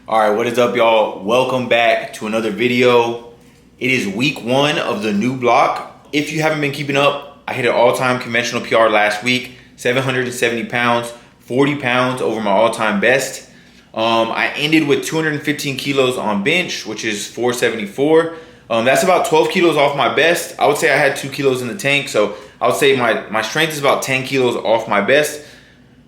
All right, what is up, y'all? Welcome back to another video. It is week 1 of the new block. If you haven't been keeping up, I hit an all-time conventional PR last week, 770 pounds, 40 pounds over my all-time best. I ended with 215 kilos on bench, which is 474. That's about 12 kilos off my best. I would say I had 2 kilos in the tank, so I would say my strength is about 10 kilos off my best.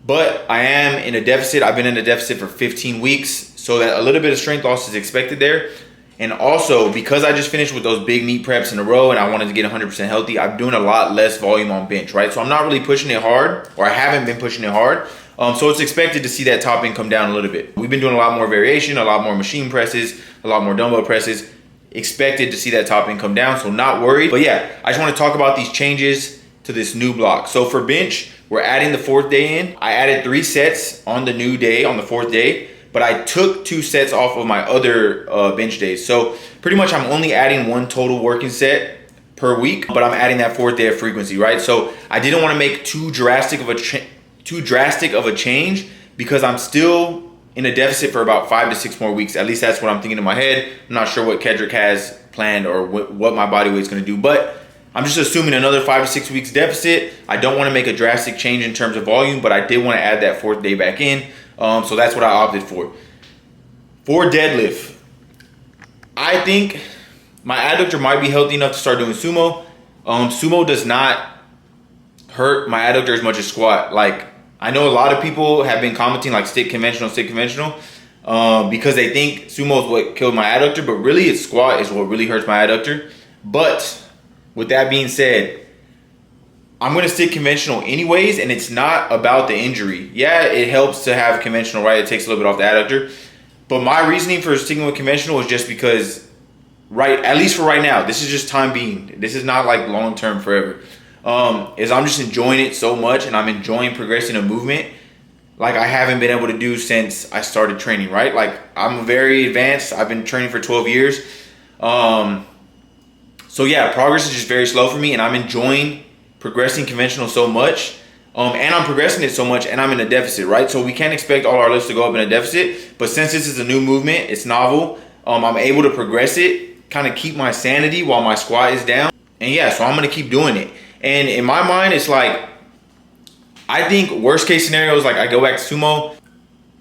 But I am in a deficit. I've been in a deficit for 15 weeks. So that a little bit of strength loss is expected there. And also, because I just finished with those big meet preps in a row and I wanted to get 100% healthy, I'm doing a lot less volume on bench, right? So I'm not really pushing it hard, or I haven't been pushing it hard. So it's expected to see that top end come down a little bit. We've been doing a lot more variation, a lot more machine presses, a lot more dumbbell presses. Expected to see that top end come down, so not worried. But yeah, I just want to talk about these changes to this new block. So for bench, we're adding the 4th day in. I added 3 sets on the new day, on the 4th day. But I took 2 sets off of my other bench days. So pretty much I'm only adding 1 total working set per week, but I'm adding that 4th day of frequency, right? So I didn't want to make too drastic of a change because I'm still in a deficit for about 5 to 6 more weeks. At least that's what I'm thinking in my head. I'm not sure what Kedrick has planned or what my body weight's going to do, but I'm just assuming another 5 to 6 weeks deficit. I don't want to make a drastic change in terms of volume, but I did want to add that 4th day back in. So that's what I opted for. For deadlift, I think my adductor might be healthy enough to start doing sumo. Sumo does not hurt my adductor as much as squat. Like, I know a lot of people have been commenting like stick conventional, because they think sumo is what killed my adductor, but really it's squat is what really hurts my adductor. But with that being said, I'm going to stick conventional anyways, and it's not about the injury. Yeah, it helps to have conventional, right? It takes a little bit off the adductor. But my reasoning for sticking with conventional is just because, right, at least for right now, this is just time being. This is not like long-term forever. Is I'm just enjoying it so much, and I'm enjoying progressing a movement like I haven't been able to do since I started training, right? Like, I'm very advanced. I've been training for 12 years. So yeah, progress is just very slow for me, and I'm enjoying progressing conventional so much, and I'm progressing it so much, and I'm in a deficit, right? So we can't expect all our lifts to go up in a deficit, but since this is a new movement, it's novel, I'm able to progress it, kind of keep my sanity while my squat is down, and yeah, so I'm gonna keep doing it. And in my mind, it's like, I think worst case scenario is like I go back to sumo.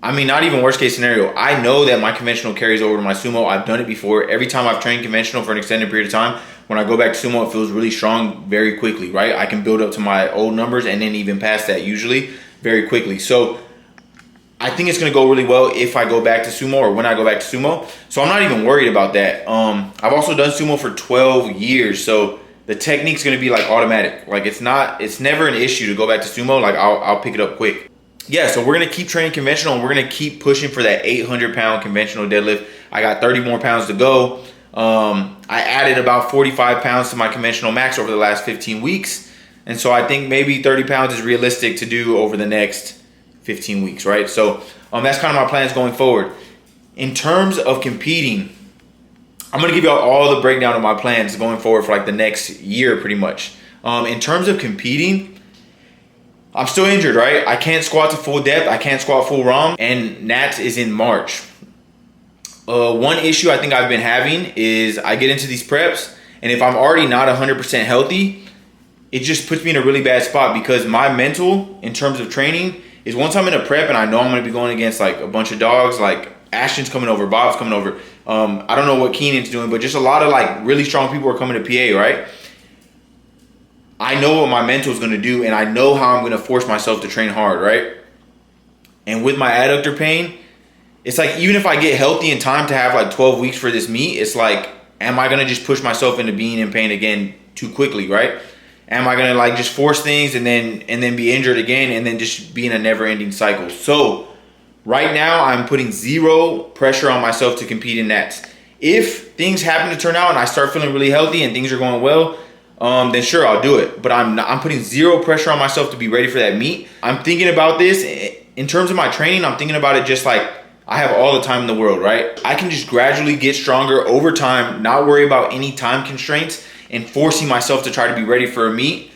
I mean, not even worst case scenario. I know that my conventional carries over to my sumo. I've done it before. Every time I've trained conventional for an extended period of time, when I go back to sumo, it feels really strong very quickly, right? I can build up to my old numbers and then even past that usually very quickly. So I think it's going to go really well if I go back to sumo or when I go back to sumo. So I'm not even worried about that. I've also done sumo for 12 years. So the technique's going to be like automatic. Like it's never an issue to go back to sumo. Like I'll pick it up quick. Yeah, so we're going to keep training conventional, and we're going to keep pushing for that 800-pound conventional deadlift. I got 30 more pounds to go. I added about 45 pounds to my conventional max over the last 15 weeks. And so I think maybe 30 pounds is realistic to do over the next 15 weeks, right? So that's kind of my plans going forward. In terms of competing, I'm going to give y'all all the breakdown of my plans going forward for like the next year pretty much. In terms of competing, I'm still injured, right? I can't squat to full depth. I can't squat full ROM, and Nats is in March. One issue I think I've been having is I get into these preps, and if I'm already not 100% healthy, it just puts me in a really bad spot because my mental in terms of training is once I'm in a prep and I know I'm going to be going against like a bunch of dogs, like Ashton's coming over, Bob's coming over. I don't know what Keenan's doing, but just a lot of like really strong people are coming to PA, right? I know what my mental is going to do, and I know how I'm going to force myself to train hard, right? And with my adductor pain, it's like even if I get healthy in time to have like 12 weeks for this meet, it's like, am I going to just push myself into being in pain again too quickly, right? Am I going to like just force things and then be injured again and then just be in a never-ending cycle? So right now I'm putting 0 pressure on myself to compete in Nats. If things happen to turn out and I start feeling really healthy and things are going well, then sure, I'll do it. But I'm putting 0 pressure on myself to be ready for that meet. I'm thinking about this in terms of my training. I'm thinking about it just like I have all the time in the world, right? I can just gradually get stronger over time, not worry about any time constraints, and forcing myself to try to be ready for a meet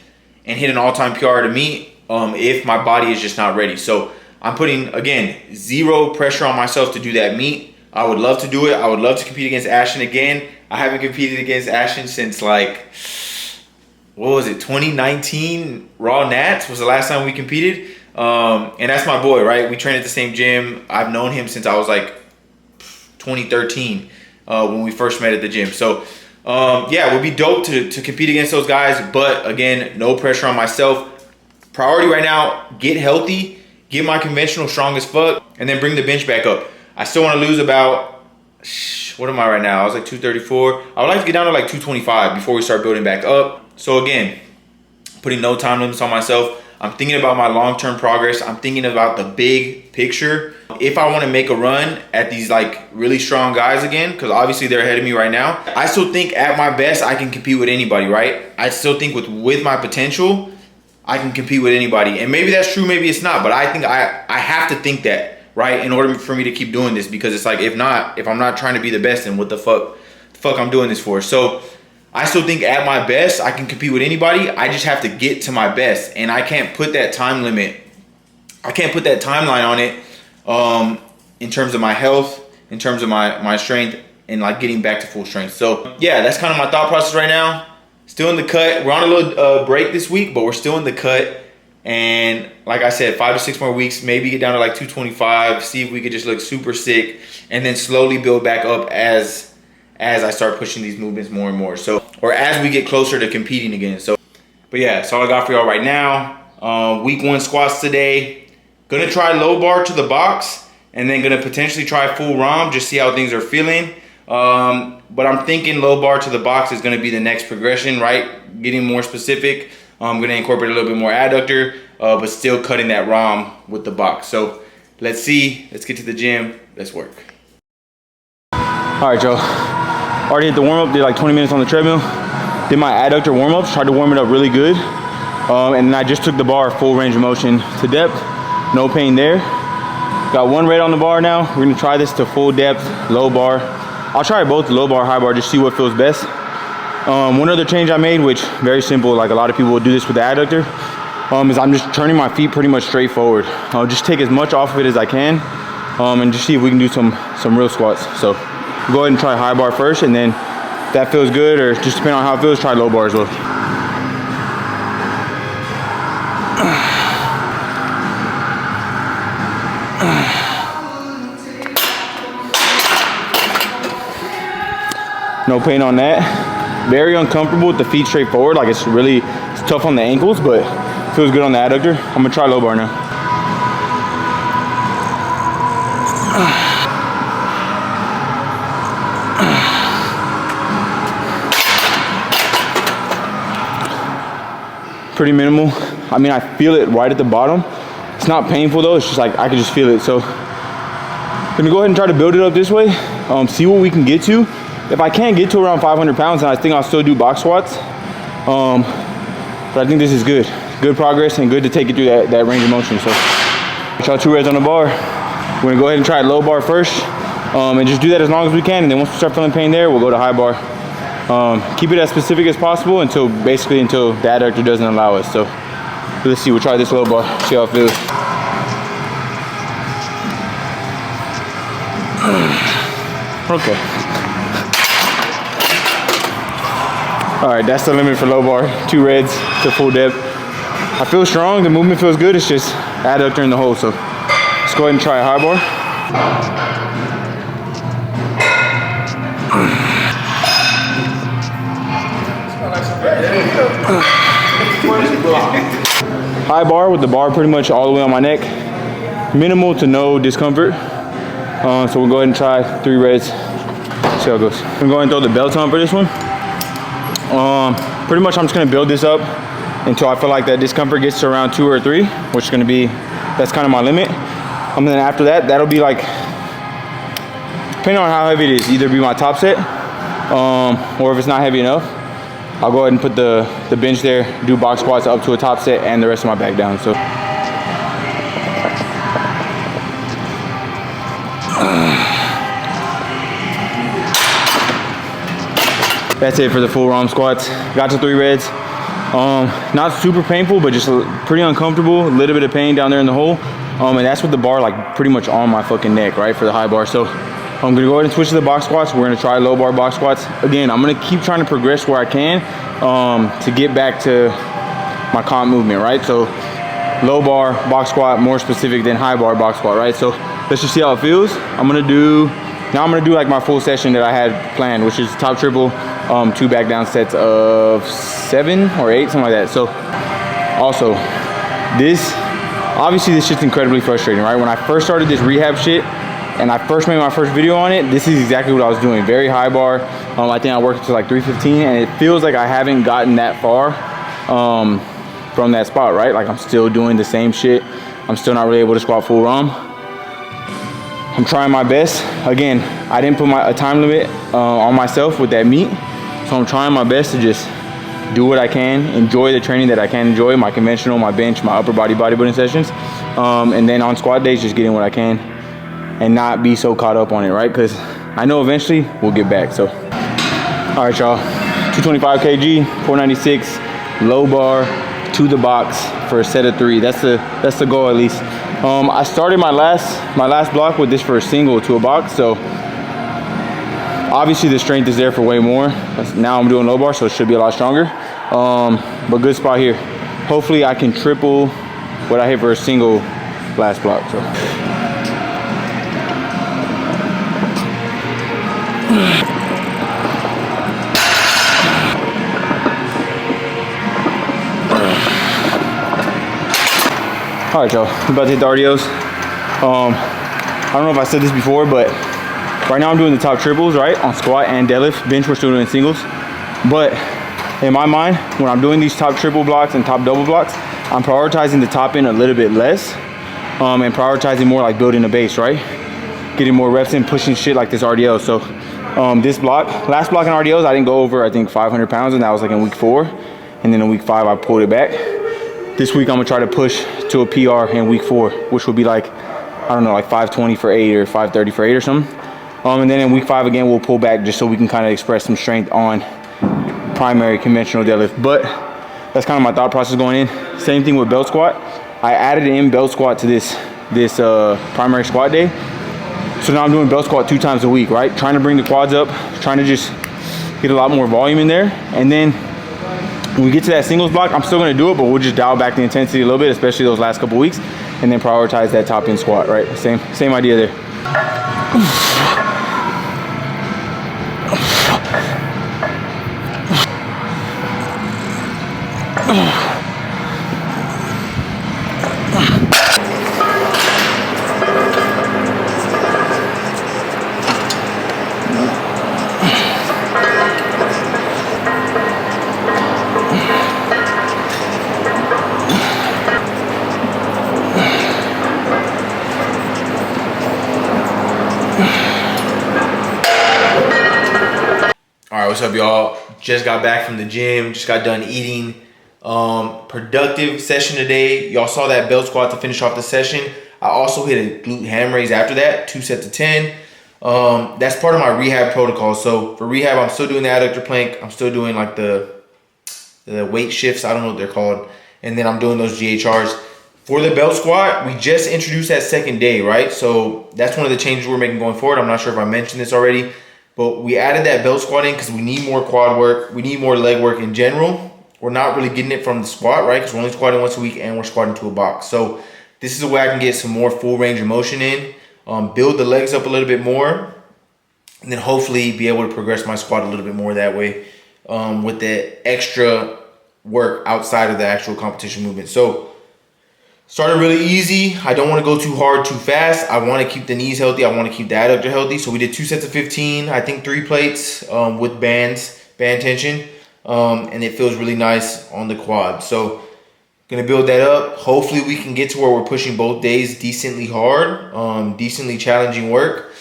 and hit an all-time PR at a meet if my body is just not ready. So I'm putting, again, 0 pressure on myself to do that meet. I would love to do it. I would love to compete against Ashton again. I haven't competed against Ashton since like, what was it, 2019 Raw Nats was the last time we competed. And that's my boy, right? We train at the same gym. I've known him since I was like 2013 when we first met at the gym. So yeah, it would be dope to compete against those guys. But again, no pressure on myself. Priority right now, get healthy, get my conventional strong as fuck, and then bring the bench back up. I still want to lose about, what am I right now? I was like 234. I would like to get down to like 225 before we start building back up. So again, putting no time limits on myself. I'm thinking about my long-term progress. I'm thinking about the big picture. If I want to make a run at these like really strong guys again, because obviously they're ahead of me right now, I still think at my best, I can compete with anybody, right? I still think with my potential, I can compete with anybody. And maybe that's true, maybe it's not, but I think I have to think that, right? In order for me to keep doing this, because it's like, if I'm not trying to be the best, then what the fuck I'm doing this for? So I still think at my best, I can compete with anybody. I just have to get to my best. And I can't put that time limit. I can't put that timeline on it in terms of my health, in terms of my strength, and like getting back to full strength. So yeah, that's kind of my thought process right now. Still in the cut. We're on a little break this week, but we're still in the cut. And like I said, 5 to 6 more weeks, maybe get down to like 225, see if we could just look super sick, and then slowly build back up as I start pushing these movements more and more. So, or as we get closer to competing again. So, but yeah, that's all I got for y'all right now. Week 1 squats today. Gonna try low bar to the box, and then gonna potentially try full ROM, just see how things are feeling. But I'm thinking low bar to the box is gonna be the next progression, right? Getting more specific. I'm gonna incorporate a little bit more adductor, but still cutting that ROM with the box. So let's see, let's get to the gym, let's work. All right, Joe. Already hit the warm-up, did like 20 minutes on the treadmill. Did my adductor warm-ups, tried to warm it up really good. And then I just took the bar full range of motion to depth, no pain there. Got 1 rep on the bar now. We're gonna try this to full depth, low bar. I'll try both low bar, high bar, just see what feels best. One other change I made, which very simple, like a lot of people will do this with the adductor, is I'm just turning my feet pretty much straight forward. I'll just take as much off of it as I can, and just see if we can do some real squats. So go ahead and try high bar first, and then if that feels good, or just depending on how it feels, try low bar as well. No pain on that. Very uncomfortable with the feet straight forward. Like it's tough on the ankles, but feels good on the adductor. I'm gonna try low bar now. Pretty minimal. I mean, I feel it right at the bottom. It's not painful though. It's just like I can just feel it. So I'm gonna go ahead and try to build it up this way. See what we can get to. If I can't get to around 500 pounds, then I think I'll still do box squats. But I think this is good. Good progress and good to take it through that range of motion. So try 2 reps on the bar. We're gonna go ahead and try low bar first. And just do that as long as we can. And then once we start feeling pain there, we'll go to high bar. Keep it as specific as possible until the adductor doesn't allow us. So let's see, we'll try this low bar, see how it feels. Okay. All right, that's the limit for low bar, 2 reps to full depth. I feel strong, the movement feels good, it's just adductor in the hole. So let's go ahead and try a high bar. High bar with the bar pretty much all the way on my neck. Minimal to no discomfort. So we'll go ahead and try 3 reps. See how it goes. I'm going to throw the belt on for this one. Pretty much I'm just gonna build this up until I feel like that discomfort gets to around 2 or 3, which is gonna be, that's kind of my limit. And then after that, that'll be like, depending on how heavy it is, either be my top set, or if it's not heavy enough, I'll go ahead and put the bench there, do box squats up to a top set and the rest of my back down. So that's it for the full ROM squats. Got to 3 reps. Not super painful, but just pretty uncomfortable. A little bit of pain down there in the hole. And that's with the bar like pretty much on my fucking neck, right, for the high bar. So I'm gonna go ahead and switch to the box squats. We're gonna try low bar box squats. Again, I'm gonna keep trying to progress where I can to get back to my comp movement, right? So low bar box squat, more specific than high bar box squat, right? So let's just see how it feels. I'm gonna do like my full session that I had planned, which is top triple, 2 back down sets of 7 or 8, something like that. So also, obviously this shit's incredibly frustrating, right? When I first started this rehab shit and I first made my first video on it, this is exactly what I was doing. Very high bar. I think I worked to like 315, and it feels like I haven't gotten that far from that spot, right? Like I'm still doing the same shit. I'm still not really able to squat full ROM. I'm trying my best. Again, I didn't put a time limit on myself with that meet, so I'm trying my best to just do what I can, enjoy the training that I can enjoy, my conventional, my bench, my upper body bodybuilding sessions, and then on squat days, just getting what I can and not be so caught up on it, right? Because I know eventually we'll get back. So, all right, y'all, 225 kg, 496, low bar to the box for a set of 3. That's the goal at least. I started my last block with this for a single to a box, so obviously the strength is there for way more. Now I'm doing low bar, so it should be a lot stronger. But good spot here. Hopefully I can triple what I hit for a single last block. So. All right, y'all, I'm about to hit the RDOs. I don't know if I said this before, but right now I'm doing the top triples, right? On squat and deadlift. Bench, we're still doing singles. But in my mind, when I'm doing these top triple blocks and top double blocks, I'm prioritizing the top end a little bit less and prioritizing more like building a base, right? Getting more reps in, pushing shit like this RDO. So this last block in RDOs, I didn't go over, I think 500 pounds, and that was like in week 4. And then in week 5, I pulled it back. This week, I'm gonna try to push to a PR in week 4, which will be like, I don't know, like 520 for 8 or 530 for 8 or something. And then in week 5 again, we'll pull back just so we can kind of express some strength on primary conventional deadlift. But that's kind of my thought process going in. Same thing with belt squat. I added in belt squat to this primary squat day. So now I'm doing belt squat 2 times a week, right? Trying to bring the quads up, trying to just get a lot more volume in there. And then when we get to that singles block, I'm still gonna do it, but we'll just dial back the intensity a little bit, especially those last couple weeks, and then prioritize that top end squat, right? Same idea there. What's up, y'all? Just got back from the gym, just got done eating. Productive session today. Y'all saw that belt squat to finish off the session. I also hit a glute ham raise after that, 2 sets of 10. That's part of my rehab protocol. So for rehab, I'm still doing the adductor plank. I'm still doing like the weight shifts. I don't know what they're called. And then I'm doing those GHRs. For the belt squat, we just introduced that second day, right? So that's one of the changes we're making going forward. I'm not sure if I mentioned this already, but we added that belt squat in because we need more quad work. We need more leg work in general. We're not really getting it from the squat, right? Because we're only squatting once a week and we're squatting to a box. So this is a way I can get some more full range of motion in, build the legs up a little bit more, and then hopefully be able to progress my squat a little bit more that way with the extra work outside of the actual competition movement. So started really easy. I don't want to go too hard too fast. I want to keep the knees healthy. I want to keep the adductor healthy. So we did 2 sets of 15, I think 3 plates with band tension. And it feels really nice on the quad. So gonna build that up. Hopefully we can get to where we're pushing both days decently hard, decently challenging work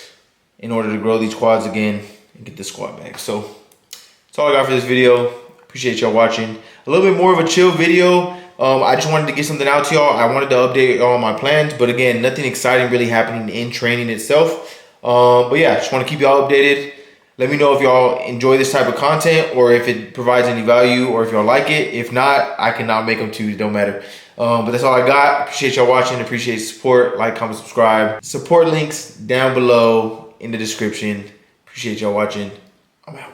in order to grow these quads again and get the squat back. So that's all I got for this video. Appreciate y'all watching. A little bit more of a chill video. I just wanted to get something out to y'all. I wanted to update y'all on my plans, but again, nothing exciting really happening in training itself. But yeah, just want to keep y'all updated. Let me know if y'all enjoy this type of content or if it provides any value or if y'all like it. If not, I cannot make them too. It don't matter. But that's all I got. Appreciate y'all watching. Appreciate support. Like, comment, subscribe. Support links down below. in the description. Appreciate y'all watching. I'm out.